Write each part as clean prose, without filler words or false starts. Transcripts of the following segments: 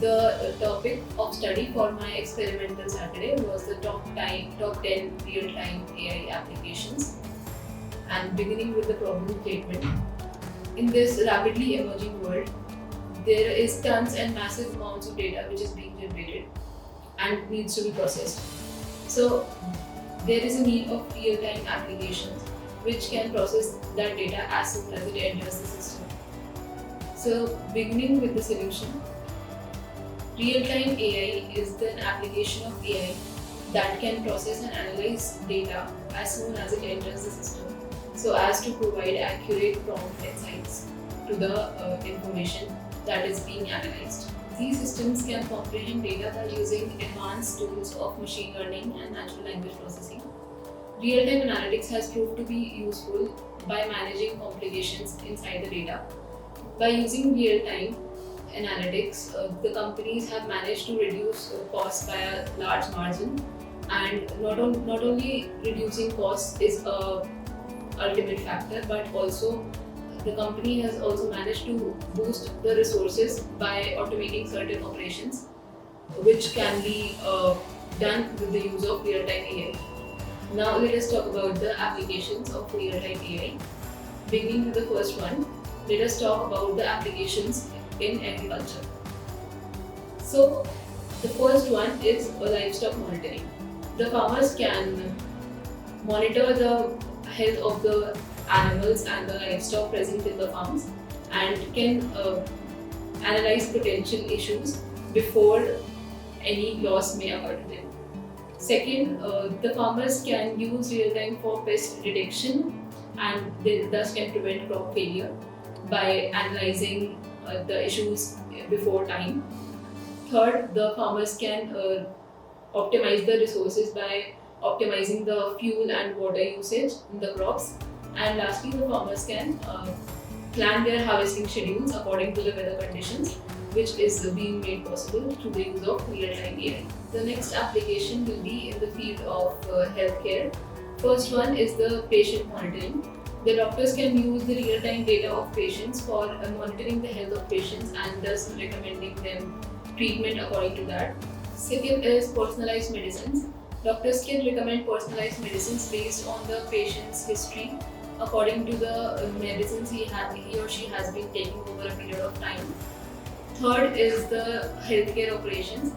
The topic of study for my experimental Saturday was the top 10 real-time AI applications, and beginning with the problem statement. In this rapidly emerging world, there is tons and massive amounts of data which is being generated and needs to be processed. So there is a need of real-time applications which can process that data as soon as it enters the system. So beginning with the solution, real-time AI is an application of AI that can process and analyze data as soon as it enters the system, so as to provide accurate prompt insights to the information that is being analyzed. These systems can comprehend data by using advanced tools of machine learning and natural language processing. Real-time analytics has proved to be useful by managing complications inside the data. By using real-time analytics, the companies have managed to reduce costs by a large margin, and not only reducing costs is a ultimate factor, but also the company has also managed to boost the resources by automating certain operations, which can be done with the use of real-time AI. Now let us talk about the applications of real-time AI. Beginning with the first one, let us talk about the applications in agriculture. So the first one is livestock monitoring. The farmers can monitor the health of the animals and the livestock present in the farms, and can analyze potential issues before any loss may occur to them. Second, the farmers can use real-time for pest detection, and they thus can prevent crop failure by analyzing the issues before time. Third, the farmers can optimize the resources by optimizing the fuel and water usage in the crops. And lastly, the farmers can plan their harvesting schedules according to the weather conditions, which is being made possible through the use of real-time AI. The next application will be in the field of healthcare. First one is the patient monitoring. The doctors can use the real-time data of patients for monitoring the health of patients and thus recommending them treatment according to that. Second is personalized medicines. Doctors can recommend personalized medicines based on the patient's history according to the medicines he or she has been taking over a period of time. Third is the healthcare operations.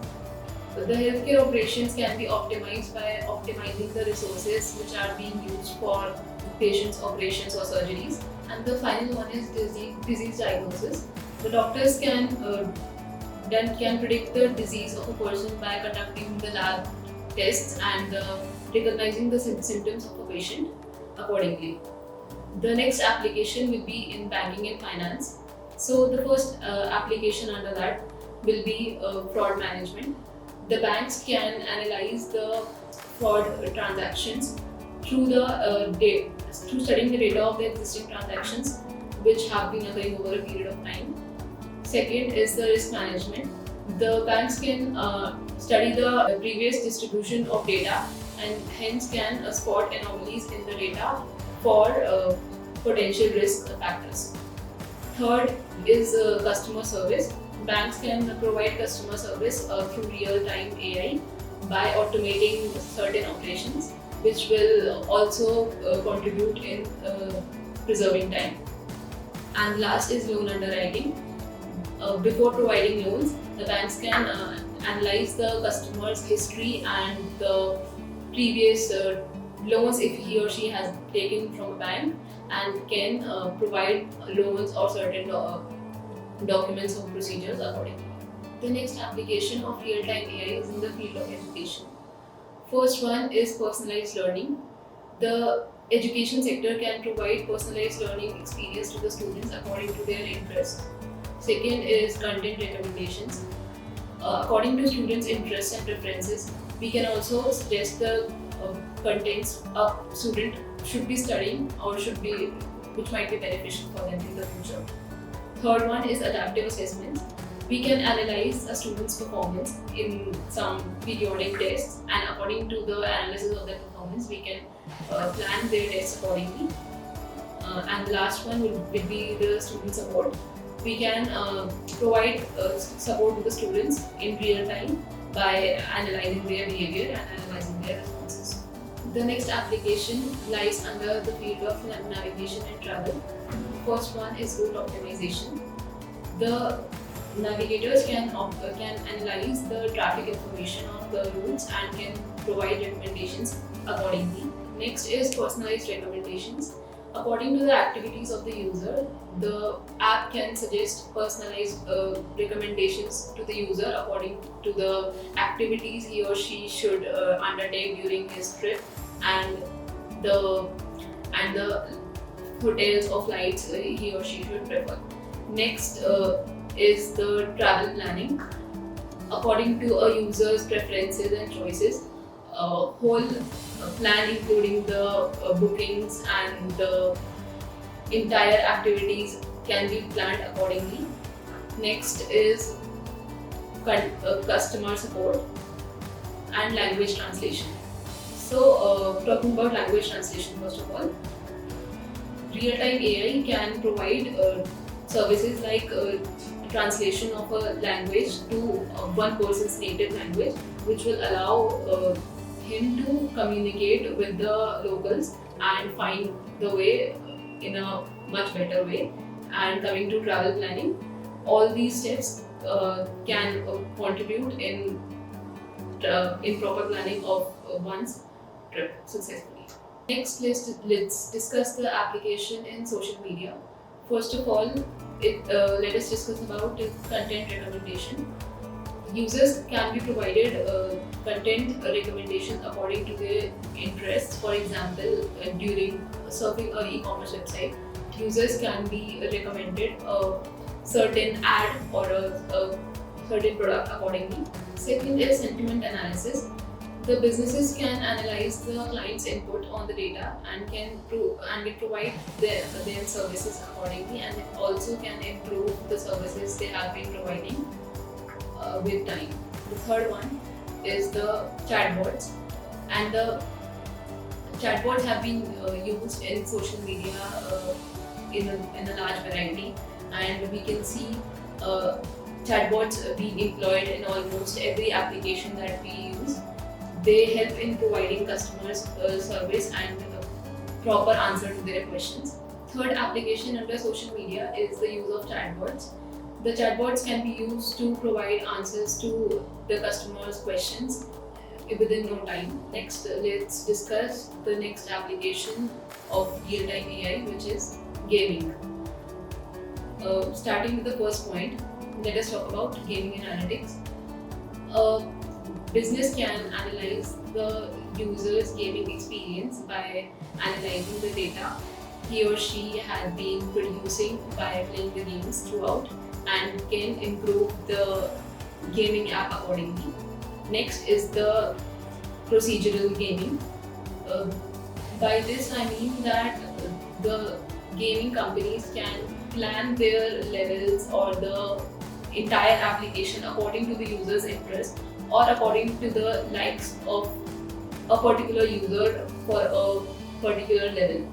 The healthcare operations can be optimized by optimizing the resources which are being used for patients' operations or surgeries. And the final one is disease diagnosis. The doctors can predict the disease of a person by conducting the lab tests and recognizing the symptoms of a patient accordingly. The next application will be in banking and finance. So the first application under that will be fraud management. The banks can analyze the fraud transactions through studying the data of the existing transactions which have been occurring over a period of time. Second is the risk management. The banks can study the previous distribution of data and hence can spot anomalies in the data for potential risk factors. Third is customer service. Banks can provide customer service through real-time AI by automating certain operations, which will also contribute in preserving time. And last is loan underwriting. Before providing loans, the banks can analyze the customer's history and the previous loans if he or she has taken from a bank, and can provide loans or certain documents or procedures accordingly. The next application of real-time AI is in the field of education. First one is personalized learning. The education sector can provide personalized learning experience to the students according to their interests. Second is content recommendations. According to students' interests and preferences, we can also suggest the contents a student should be studying or which might be beneficial for them in the future. Third one is adaptive assessments. We can analyze a student's performance in some periodic tests, and according to the analysis of their performance, we can plan their tests accordingly. And the last one will be the student support. we can provide support to the students in real time by analyzing their behavior and analyzing their responses. The next application lies under the field of navigation and travel. First one is route optimization. The navigators can analyze the traffic information of the routes and can provide recommendations accordingly. Next is personalized recommendations. According to the activities of the user, the app can suggest personalized recommendations to the user according to the activities he or she should undertake during his trip and the hotels or flights he or she should prefer. Next is the travel planning. According to a user's preferences and choices, a whole plan including the bookings and the entire activities can be planned accordingly. Next is customer support and language translation. So, talking about language translation, first of all, real-time AI can provide services like translation of a language to one person's native language, which will allow him to communicate with the locals and find the way in a much better way. And coming to travel planning, all these steps can contribute in proper planning of one's trip successfully. Next, let's discuss the application in social media. First of all, let us discuss about content recommendation. Users can be provided content recommendations according to their interests. For example, during surfing an e-commerce website, users can be recommended a certain ad or a certain product accordingly. Second is sentiment analysis. The businesses can analyze the client's input on the data and can provide their services accordingly, and it also can improve the services they have been providing with time. The third one is the chatbots, and the chatbots have been used in social media in a large variety, and we can see chatbots being employed in almost every application that we use. They help in providing customers service and proper answer to their questions. Third application under social media is the use of chatbots. The chatbots can be used to provide answers to the customers' questions within no time. Next, let's discuss the next application of real-time AI, which is gaming. Starting with the first point, let us talk about gaming analytics. Business can analyze the user's gaming experience by analyzing the data he or she has been producing by playing the games throughout and can improve the gaming app accordingly. Next is the procedural gaming. By this I mean that the gaming companies can plan their levels or the entire application according to the user's interest or according to the likes of a particular user for a particular level.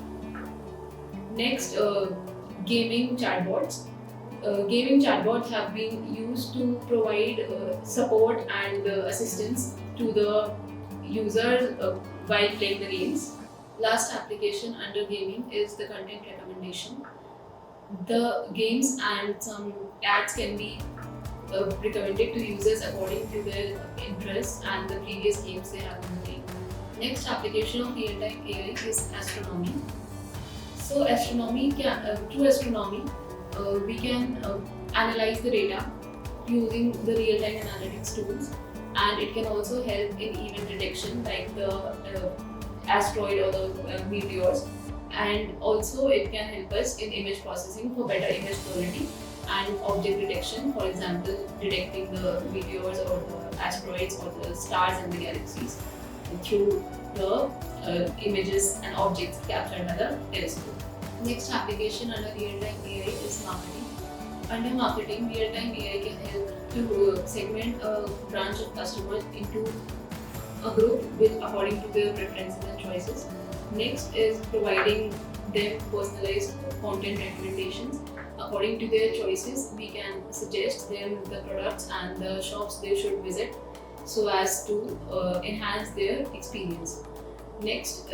Next, gaming chatbots. Gaming chatbots have been used to provide support and assistance to the user while playing the games. Last application under gaming is the content recommendation. The games and some ads can be recommended to users according to their interests and the previous games they have been playing. Next application of real-time AI is astronomy. So through astronomy, we can analyze the data using the real-time analytics tools, and it can also help in event detection like the asteroid or the meteors, and also it can help us in image processing for better image quality and object detection, for example detecting the meteors or the asteroids or the stars in the galaxies through the images and objects captured by the telescope. Next application under real-time AI is marketing. Under marketing, real-time AI can help to segment a branch of customers into a group according to their preferences and choices. Next is providing them personalized content recommendations according to their choices, we can suggest them the products and the shops they should visit so as to enhance their experience. Next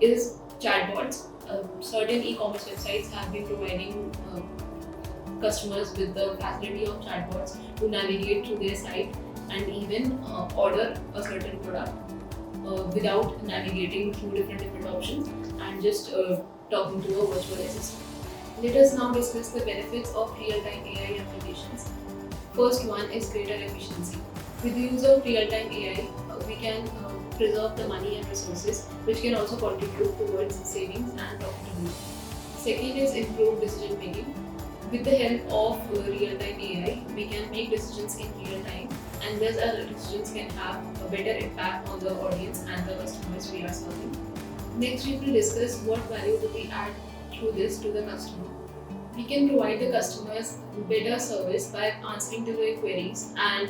is chatbots. Certain e-commerce websites have been providing customers with the facility of chatbots to navigate through their site and even order a certain product without navigating through different options and just talking to a virtual assistant. Let us now discuss the benefits of real-time AI applications. First one is greater efficiency. With the use of real-time AI, we can preserve the money and resources, which can also contribute towards savings and profitability. Second is improved decision making. With the help of real-time AI, we can make decisions in real time, and thus our decisions can have a better impact on the audience and the customers we are serving. Next, we will discuss what value do we add through this to the customer. We can provide the customers better service by answering to their queries and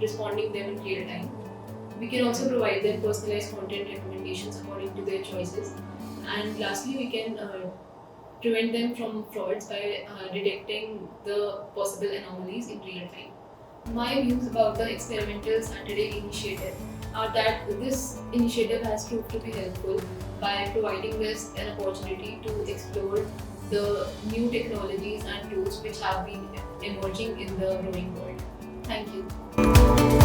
responding them in real time. We can also provide them personalized content recommendations according to their choices. And lastly, we can prevent them from frauds by detecting the possible anomalies in real time. My views about the experimental Saturday initiative are that this initiative has proved to be helpful by providing us an opportunity to explore the new technologies and tools which have been emerging in the growing world. Thank you.